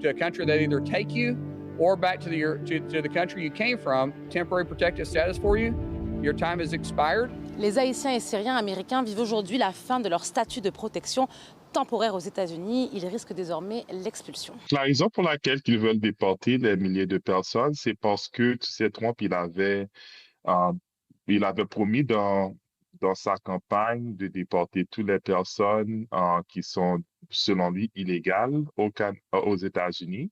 to a country that either take you or back to the country you came from, temporary protected status for you, your time has expired. Les Haïtiens et Syriens américains vivent aujourd'hui la fin de leur statut de protection temporaire aux États-Unis. Ils risquent désormais l'expulsion. La raison pour laquelle ils veulent déporter des milliers de personnes, c'est parce que, tu sais, Trump, il avait promis dans sa campagne de déporter toutes les personnes qui sont, selon lui, illégales aux États-Unis.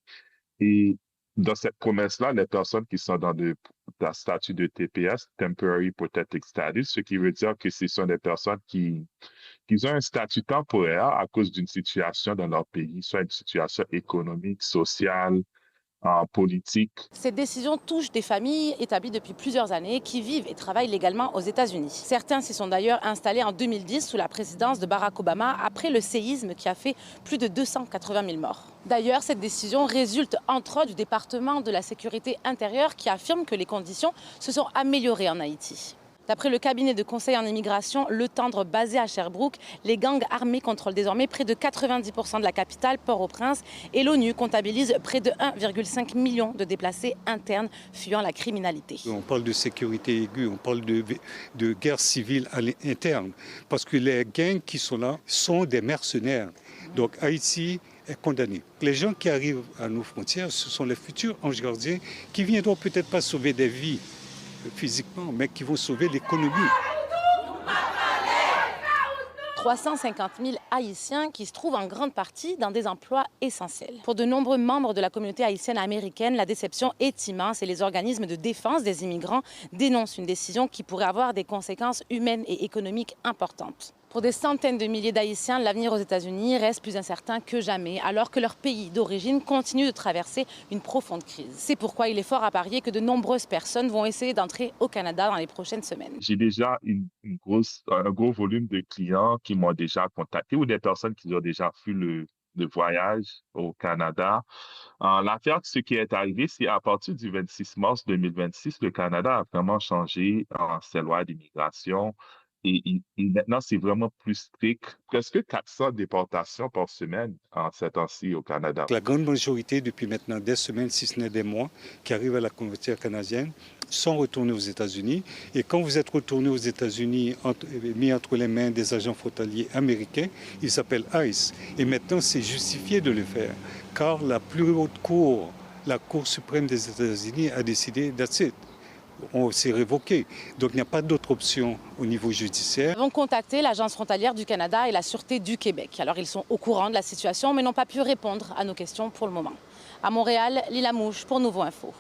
Et dans cette promesse-là, les personnes qui sont dans le statut de TPS, Temporary Protected Status, ce qui veut dire que ce sont des personnes qui ont un statut temporaire à cause d'une situation dans leur pays, soit une situation économique, sociale, politique. Cette décision touche des familles établies depuis plusieurs années qui vivent et travaillent légalement aux États-Unis. Certains s'y sont d'ailleurs installés en 2010 sous la présidence de Barack Obama après le séisme qui a fait plus de 280 000 morts. D'ailleurs, cette décision résulte entre autres du département de la sécurité intérieure qui affirme que les conditions se sont améliorées en Haïti. D'après le cabinet de conseil en immigration Le Tendre basé à Sherbrooke, les gangs armés contrôlent désormais près de 90% de la capitale, Port-au-Prince, et l'ONU comptabilise près de 1,5 million de déplacés internes fuyant la criminalité. On parle de sécurité aiguë, on parle de guerre civile interne, parce que les gangs qui sont là sont des mercenaires. Donc Haïti est condamné. Les gens qui arrivent à nos frontières, ce sont les futurs anges gardiens qui viendront peut-être pas sauver des vies physiquement, mais qui vont sauver l'économie. 350 000 Haïtiens qui se trouvent en grande partie dans des emplois essentiels. Pour de nombreux membres de la communauté haïtienne américaine, la déception est immense et les organismes de défense des immigrants dénoncent une décision qui pourrait avoir des conséquences humaines et économiques importantes. Pour des centaines de milliers d'Haïtiens, l'avenir aux États-Unis reste plus incertain que jamais, alors que leur pays d'origine continue de traverser une profonde crise. C'est pourquoi il est fort à parier que de nombreuses personnes vont essayer d'entrer au Canada dans les prochaines semaines. J'ai déjà un gros volume de clients qui m'ont déjà contacté ou des personnes qui ont déjà fait le voyage au Canada. L'affaire, ce qui est arrivé, c'est à partir du 26 mars 2026, le Canada a vraiment changé ses lois d'immigration. Et maintenant, c'est vraiment plus strict. Presque 400 déportations par semaine en ces temps-ci au Canada. La grande majorité, depuis maintenant des semaines, si ce n'est des mois, qui arrivent à la frontière canadienne, sont retournés aux États-Unis. Et quand vous êtes retourné aux États-Unis, mis entre les mains des agents frontaliers américains, ils s'appellent ICE. Et maintenant, c'est justifié de le faire, car la plus haute cour, la Cour suprême des États-Unis, a décidé that's it. On s'est révoqué. Donc, il n'y a pas d'autre option au niveau judiciaire. Nous avons contacté l'Agence frontalière du Canada et la Sûreté du Québec. Alors, ils sont au courant de la situation, mais n'ont pas pu répondre à nos questions pour le moment. À Montréal, Lila Mouche pour Nouveau Info.